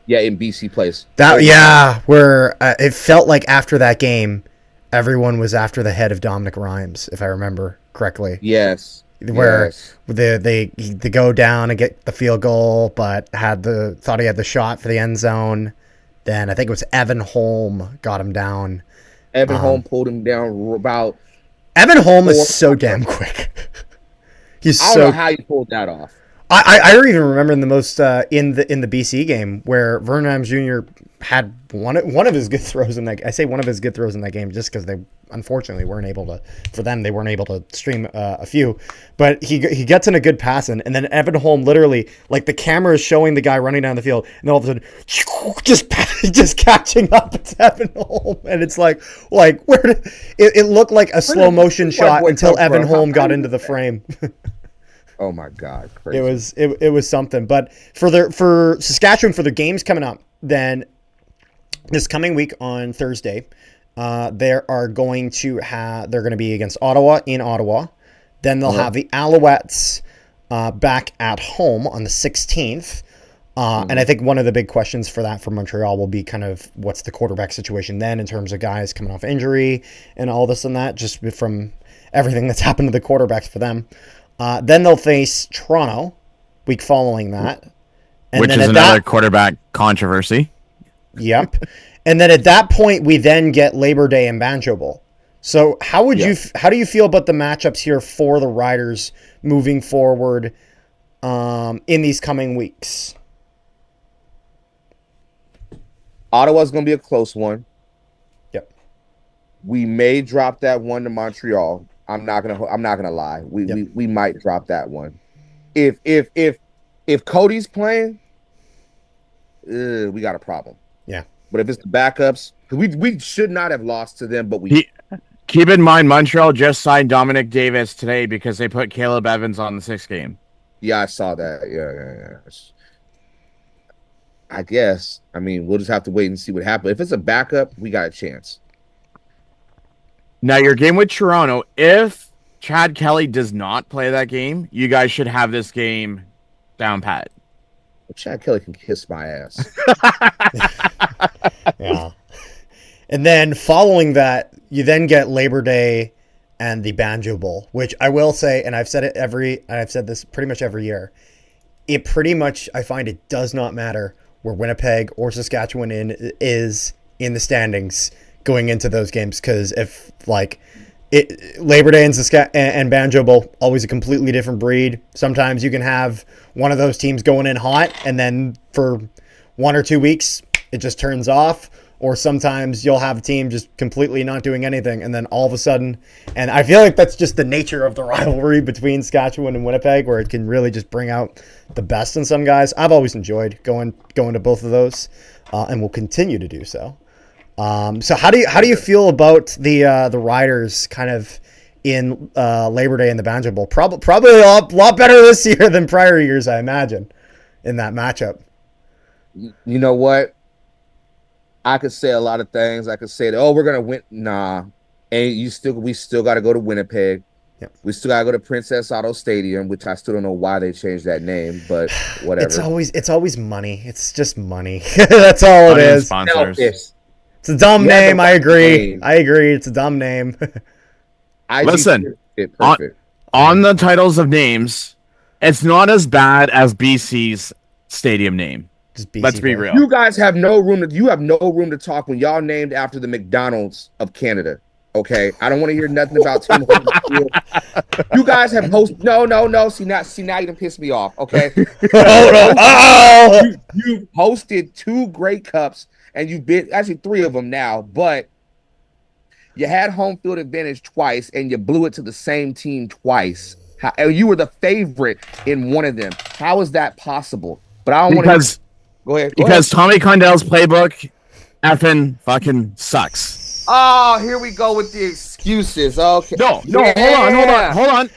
Yeah, in BC Place. Where it felt like after that game, everyone was after the head of Dominic Rhymes, if I remember correctly. Yes. Where they go down and get the field goal, but thought he had the shot for the end zone. Then I think it was Evan Holm got him down. Evan Holm pulled him down about. Evan Holm is so damn quick. I don't know how he pulled that off. I don't even remember in the most in the BC game where Vernon Adams Jr. had one of his good throws in that. I say one of his good throws in that game just because they unfortunately weren't able to. For them, they weren't able to stream a few. But he gets in a good pass and then Evan Holm literally like the camera is showing the guy running down the field and then all of a sudden just catching up to Evan Holm and it's like where did it looked like a slow motion shot until Evan Holm got into the frame. Oh my God! Crazy. It was something. But for Saskatchewan for their games coming up, then this coming week on Thursday, they're going to be against Ottawa in Ottawa. Then they'll have the Alouettes back at home on the 16th. And I think one of the big questions for Montreal will be kind of what's the quarterback situation then in terms of guys coming off injury and all this and that, just from everything that's happened to the quarterbacks for them. Then they'll face Toronto week following that. Which is another quarterback controversy. Yep. And then at that point, we then get Labor Day and Banjo Bowl. So how do you feel about the matchups here for the Riders moving forward in these coming weeks? Ottawa's going to be a close one. Yep. We may drop that one to Montreal. I'm not gonna lie. We might drop that one. If Cody's playing, we got a problem. Yeah. But if it's the backups, we should not have lost to them. But we keep in mind Montreal just signed Dominic Davis today because they put Caleb Evans on the 6th game. Yeah, I saw that. Yeah. I guess. I mean, we'll just have to wait and see what happens. If it's a backup, we got a chance. Now, your game with Toronto, if Chad Kelly does not play that game, you guys should have this game down pat. Well, Chad Kelly can kiss my ass. Yeah. And then following that, you then get Labor Day and the Banjo Bowl, which I will say, and I've said this pretty much every year, it pretty much, I find it does not matter where Winnipeg or Saskatchewan is in the standings going into those games, because if Labor Day and Banjo Bowl, always a completely different breed. Sometimes you can have one of those teams going in hot and then for 1 or 2 weeks it just turns off, or sometimes you'll have a team just completely not doing anything and then all of a sudden, and I feel like that's just the nature of the rivalry between Saskatchewan and Winnipeg, where it can really just bring out the best in some guys. I've always enjoyed going to both of those and will continue to do so. So how do you feel about the Riders kind of in Labor Day and the Banjo Bowl? Probably a lot better this year than prior years, I imagine, in that matchup. You know what? I could say a lot of things. I could say that, we're gonna win. Nah, and we still got to go to Winnipeg. Yep. We still got to go to Princess Auto Stadium, which I still don't know why they changed that name, but whatever. It's always money. It's just money. That's all it is. Sponsors. It's a dumb name. I agree. It's a dumb name. Listen, on the titles of names, it's not as bad as BC's stadium name. Let's be real. You guys have no room to talk when y'all named after the McDonald's of Canada. Okay, I don't want to hear nothing about Tim Hortons field. You guys have hosted. No. See now you done pissed me off. Okay, you hosted 2 Grey Cups, and you've been actually 3 of them now, but you had home field advantage twice, and you blew it to the same team twice. You were the favorite in one of them. How is that possible? But I don't want to. Go ahead. Because Tommy Condell's playbook effing fucking sucks. Oh, here we go with the excuses. Okay. No, hold on.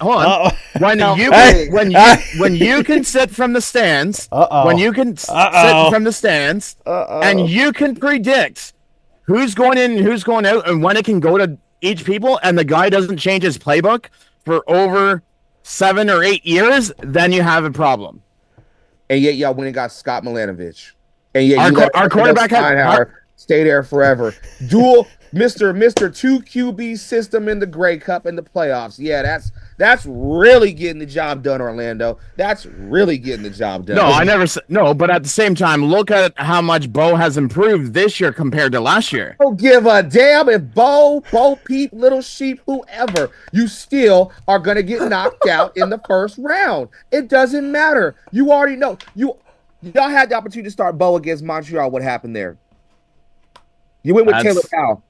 When you can sit from the stands, and you can predict who's going in and who's going out, and when it can go to each people, and the guy doesn't change his playbook for over 7 or 8 years, then you have a problem. And yet y'all went and got Scott Milanovich. And yet our quarterback had stay there forever. Dual Mr. 2 QB system in the Grey Cup in the playoffs. Yeah, that's really getting the job done, Orlando. That's really getting the job done. No, I never said no, but at the same time, look at how much Bo has improved this year compared to last year. Don't give a damn if Bo, Peep, Little Sheep, whoever, you still are gonna get knocked out in the first round. It doesn't matter. You already know. Y'all had the opportunity to start Bo against Montreal. What happened there? You went with Taylor Powell.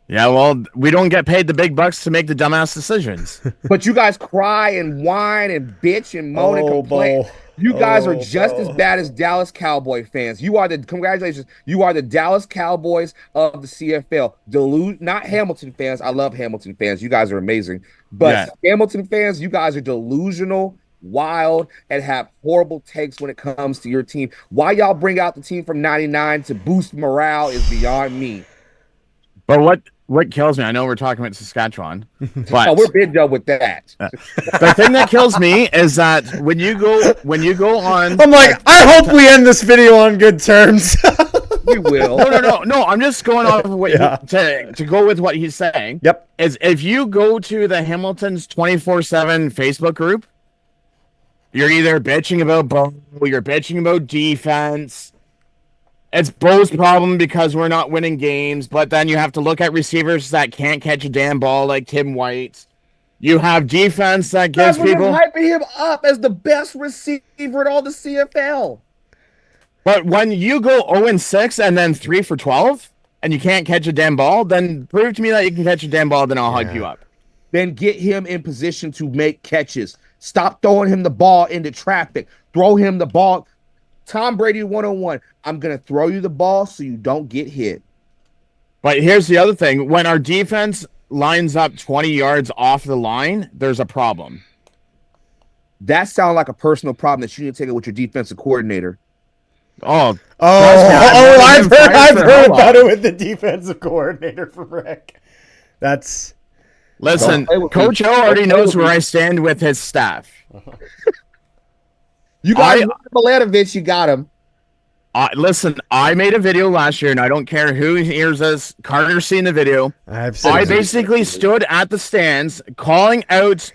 Yeah, well, we don't get paid the big bucks to make the dumbass decisions. But you guys cry and whine and bitch and moan and complain. You guys are just as bad as Dallas Cowboy fans. Congratulations. You are the Dallas Cowboys of the CFL. Not Hamilton fans. I love Hamilton fans. You guys are amazing. But Hamilton fans, you guys are delusional, wild, and have horrible takes when it comes to your team. Why y'all bring out the team from 99 to boost morale is beyond me. But what kills me, I know we're talking about Saskatchewan, but we're big done with that. The thing that kills me is that when you go on, I'm like, I hope we end this video on good terms. You will. No. I'm just going off of what to go with what he's saying. Yep. Is if you go to the Hamilton's 24/7 Facebook group, you're either bitching about Bo, you're bitching about defense. It's Bo's problem because we're not winning games, but then you have to look at receivers that can't catch a damn ball like Tim White. You have defense that gives people hyping him up as the best receiver in all the CFL. But when you go 0-6 and then 3 for 12 and you can't catch a damn ball, then prove to me that you can catch a damn ball, then I'll hype you up. Then get him in position to make catches. Stop throwing him the ball into traffic. Throw him the ball. Tom Brady 101. I'm going to throw you the ball so you don't get hit. But here's the other thing. When our defense lines up 20 yards off the line, there's a problem. That sounds like a personal problem that you need to take it with your defensive coordinator. I've heard about it with the defensive coordinator for Rick. Listen, Coach O already knows where I stand with his staff. You got Milanovich, you got him. Listen, I made a video last year, and I don't care who hears us. Carter's seen the video. I basically stood at the stands calling out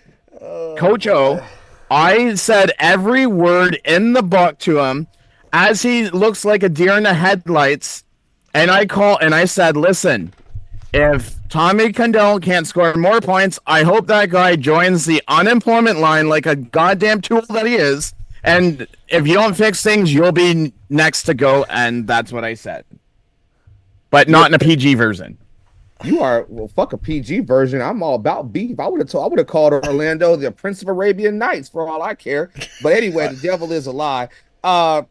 Coach O. I said every word in the book to him as he looks like a deer in the headlights. And I said, listen, if Tommy Condell can't score more points, I hope that guy joins the unemployment line like a goddamn tool that he is. And if you don't fix things, you'll be next to go. And that's what I said. But not in a PG version. You are, fuck a PG version. I'm all about beef. I would have called Orlando the Prince of Arabian Nights for all I care. But anyway, the devil is a lie. I'm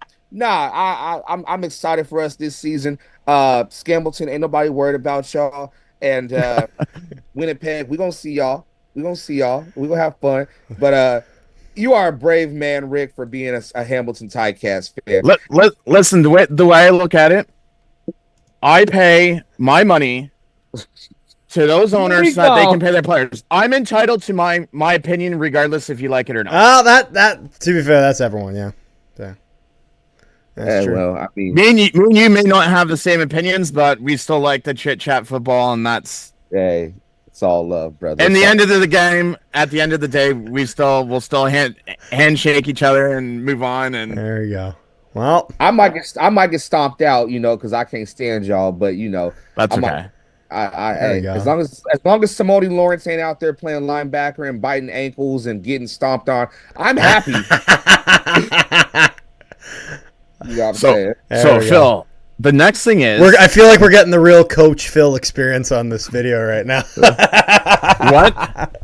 excited for us this season. Scambleton, ain't nobody worried about y'all. And Winnipeg, we're gonna see y'all. We're gonna have fun. But you are a brave man, Rick, for being a Hamilton Ticats fan. Listen, the way I look at it, I pay my money to those owners so that they can pay their players. I'm entitled to my opinion, regardless if you like it or not. Oh, that to be fair, that's everyone, yeah. That's true. Well, I mean, me and you may not have the same opinions, but we still like to chit chat football, and that's it's all love, brother. And the end of the game, at the end of the day, we'll still handshake each other and move on. And there you go. Well, I might get stomped out, because I can't stand y'all. But that's okay. As long as Simone Lawrence ain't out there playing linebacker and biting ankles and getting stomped on, I'm happy. You know what I'm saying? So Phil, the next thing is, I feel like we're getting the real Coach Phil experience on this video right now.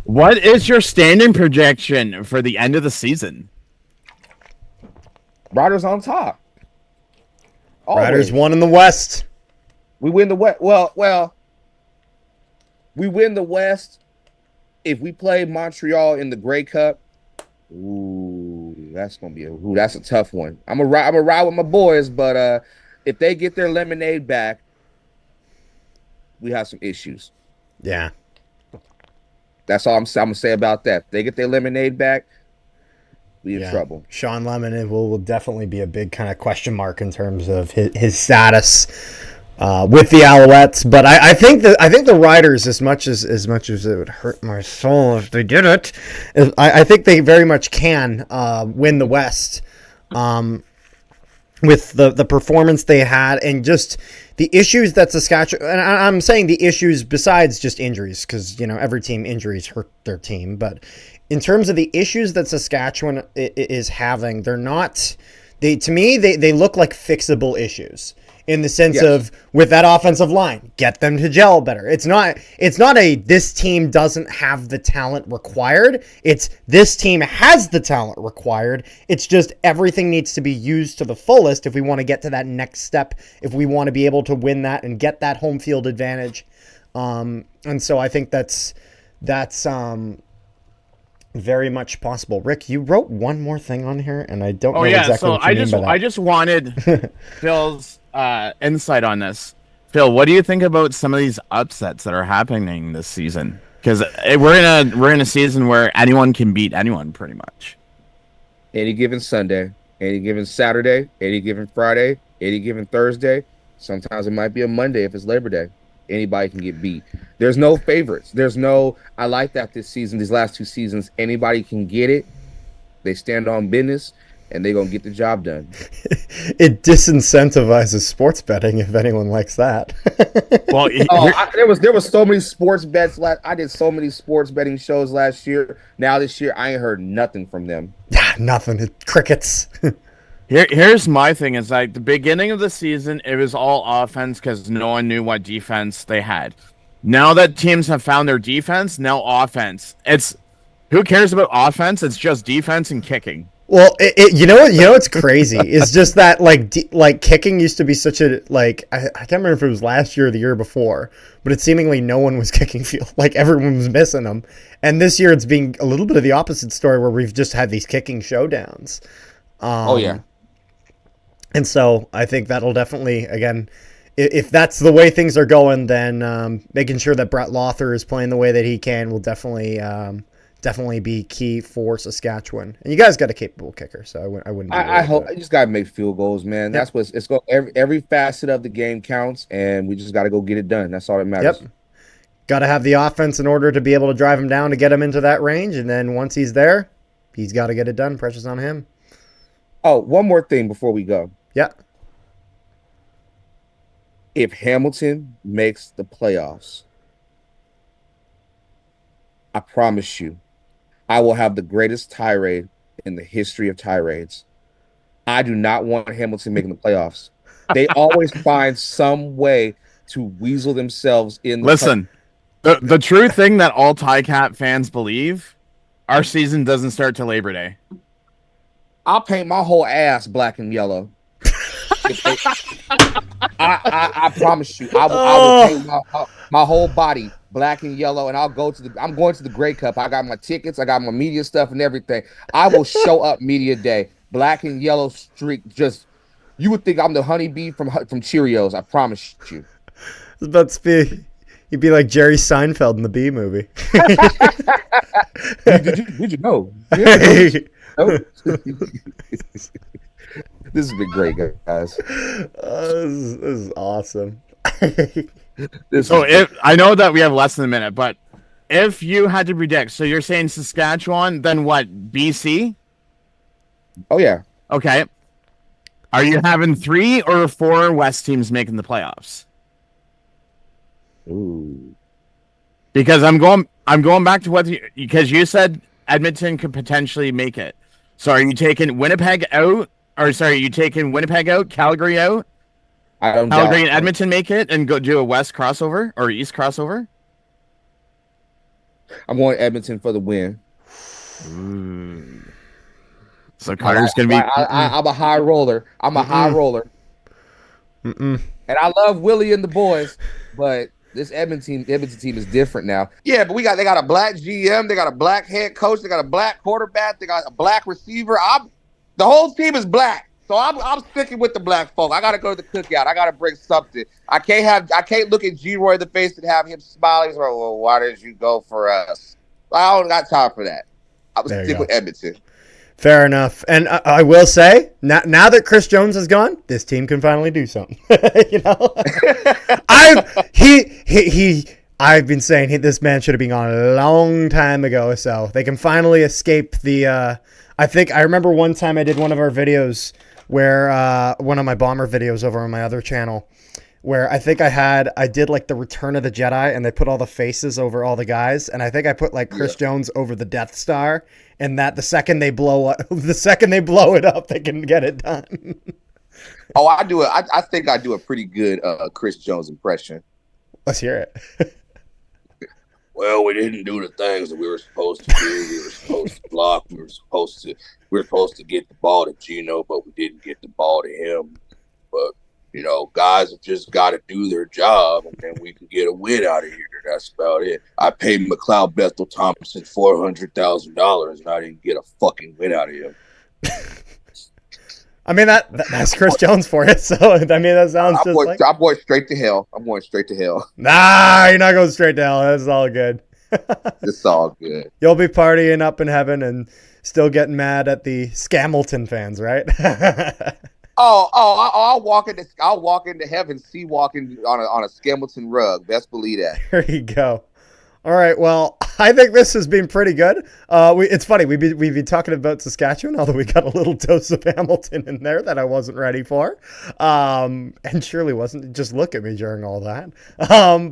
What is your standing projection for the end of the season? Riders on top. Always. Riders won in the West. We win the West. Well, we win the West if we play Montreal in the Grey Cup. Ooh, that's a tough one. I'm a ride with my boys, but if they get their lemonade back, we have some issues. Yeah, that's all I'm gonna say about that. If they get their lemonade back, we in trouble. Sean Lemon will definitely be a big kind of question mark in terms of his status with the Alouettes. But I think the Riders, as much as it would hurt my soul if they did it, I think they very much can win the West with the performance they had and just the issues that Saskatchewan, and I'm saying the issues besides just injuries, because every team injuries hurt their team, but in terms of the issues that Saskatchewan is having, they're not. To me, they look like fixable issues in the sense of with that offensive line, get them to gel better. It's not this team doesn't have the talent required. It's this team has the talent required. It's just everything needs to be used to the fullest if we want to get to that next step, if we want to be able to win that and get that home field advantage. And so I think that's very much possible. Rick, you wrote one more thing on here, and I don't know exactly what you mean by that. I just wanted Phil's insight on this. Phil, what do you think about some of these upsets that are happening this season? Because we're in a season where anyone can beat anyone, pretty much. Any given Sunday, any given Saturday, any given Friday, any given Thursday. Sometimes it might be a Monday if it's Labor Day. Anybody can get beat. There's no favorites. I like that this season, these last two seasons, anybody can get it. They stand on business and they're going to get the job done. It disincentivizes sports betting if anyone likes that. Well, there was so many sports bets. I did so many sports betting shows last year. Now this year, I ain't heard nothing from them. Nothing. Crickets. Here's my thing is like the beginning of the season, it was all offense because no one knew what defense they had. Now that teams have found their defense, now offense. It's who cares about offense? It's just defense and kicking. Well, what's crazy is just that like kicking used to be such a I can't remember if it was last year or the year before, but it seemingly no one was kicking field. Like everyone was missing them, and this year it's being a little bit of the opposite story where we've just had these kicking showdowns. And so I think that'll definitely, again, if that's the way things are going, then making sure that Brett Lothar is playing the way that he can will definitely be key for Saskatchewan. And you guys got a capable kicker, so I wouldn't. I hope you just got to make field goals, man. That's what it's going. Every facet of the game counts, and we just got to go get it done. That's all that matters. Yep. Got to have the offense in order to be able to drive him down to get him into that range, and then once he's there, he's got to get it done. Pressure's on him. Oh, one more thing before we go. Yeah. If Hamilton makes the playoffs, I promise you, I will have the greatest tirade in the history of tirades. I do not want Hamilton making the playoffs. They always find some way to weasel themselves in. Listen, the true thing that all Ticat fans believe, our season doesn't start till Labor Day. I'll paint my whole ass black and yellow. I promise you, I will paint my whole body black and yellow, and I'm going to the Grey Cup. I got my tickets, I got my media stuff and everything. I will show up media day, black and yellow streak. Just you would think I'm the honeybee from Cheerios. I promise you. You'd be like Jerry Seinfeld in the Bee Movie. Did you know? Oh. This has been great, guys. This is awesome. I know that we have less than a minute, but if you had to predict, so you're saying Saskatchewan, then what? BC? Oh yeah. Okay. Are you having 3 or 4 West teams making the playoffs? Ooh. Because I'm going back to because you said Edmonton could potentially make it. So are you taking Winnipeg out? Or sorry, you taking Winnipeg out, Calgary out? I don't Calgary doubt and Edmonton make it and go do a west crossover or east crossover? I'm going Edmonton for the win. Ooh. So Carter's gonna be. I'm a high roller. I'm a high roller. Mm-mm. And I love Willie and the boys, but this Edmonton team is different now. Yeah, but they got a black GM, they got a black head coach, they got a black quarterback, they got a black receiver. The whole team is black. So I'm sticking with the black folk. I gotta go to the cookout. I gotta bring something. I can't look at G Roy in the face and have him smiling. He's like, well, why did you go for us? I don't got time for that. I'm gonna stick with Edmonton. Fair enough. And I will say, now that Chris Jones is gone, this team can finally do something. You know, I've been saying this man should have been gone a long time ago. So they can finally escape the. I think I remember one time I did one of our videos where one of my bomber videos over on my other channel, where I think I did like the Return of the Jedi, and they put all the faces over all the guys, and I think I put like Chris Jones over the Death Star, and that the second they blow it up, they can get it done. Oh, I think I do a pretty good Chris Jones impression. Let's hear it. Well, we didn't do the things that we were supposed to do. We were supposed to block. We were supposed to get the ball to Gino, but we didn't get the ball to him. But guys have just got to do their job, and then we can get a win out of here. That's about it. I paid McLeod Bethel Thompson $400,000, and I didn't get a fucking win out of him. I mean that's Chris Jones for it. So I mean that sounds I'm going straight to hell. I'm going straight to hell. Nah, you're not going straight to hell. That's all good. It's all good. You'll be partying up in heaven and still getting mad at the Scamilton fans, right? I'll walk into heaven, sea walking on a Scamilton rug. Best believe that. There you go. All right. Well, I think this has been pretty good. It's funny. We've been talking about Saskatchewan, although we got a little dose of Hamilton in there that I wasn't ready for. And surely wasn't. Just look at me during all that.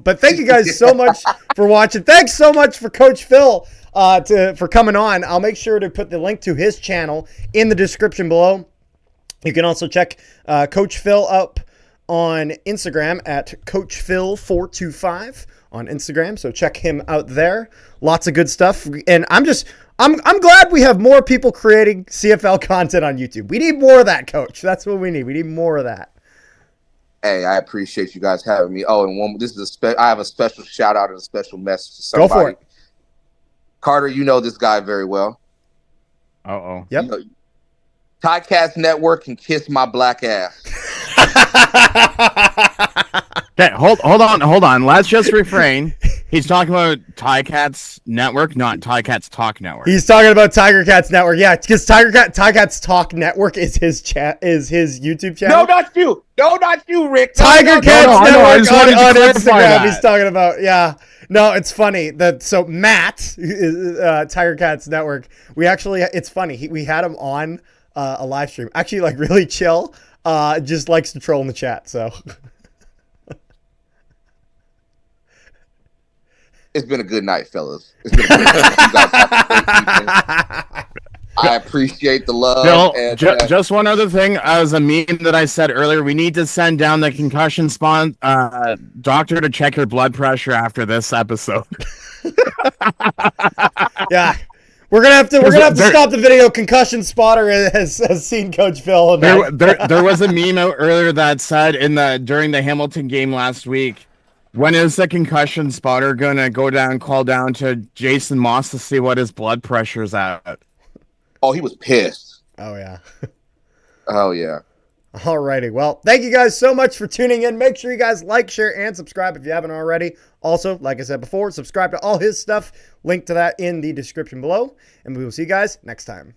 But thank you guys so much for watching. Thanks so much for Coach Phil for coming on. I'll make sure to put the link to his channel in the description below. You can also check Coach Phil up on Instagram at CoachPhil425 on Instagram. So check him out there. Lots of good stuff. And I'm glad we have more people creating CFL content on YouTube. We need more of that, Coach. That's what we need. We need more of that. Hey, I appreciate you guys having me. Oh, and I have a special shout out and a special message to somebody. Go for it. Carter, you know this guy very well. Uh-oh. Yep. Ticats Network can kiss my black ass. Okay, hold on. Let's just refrain. He's talking about Ticats Network, not Ticats Talk Network. He's talking about Tiger Cats Network. Yeah, because Ticats Talk Network is his YouTube channel. No, not you, Rick. Tiger Cats Network on Instagram. That. He's talking about, yeah. No, it's funny. So Matt, Tiger Cats Network, it's funny. We had him on a live stream. Actually, like really chill. Just likes to troll in the chat. So it's been a good night, fellas. It's been a good night. You guys have a great evening. I appreciate the love. Bill, just one other thing. As a meme that I said earlier, we need to send down the concussion doctor to check your blood pressure after this episode. Yeah. We're gonna have to stop the video. Concussion spotter has seen Coach Phil. There was a meme out earlier that said during the Hamilton game last week, when is the concussion spotter gonna call down to Jason Moss to see what his blood pressure's at? Oh, he was pissed. Oh yeah. Oh yeah. Alrighty. Well, thank you guys so much for tuning in. Make sure you guys like, share, and subscribe if you haven't already. Also, like I said before, subscribe to all his stuff. Link to that in the description below. And we will see you guys next time.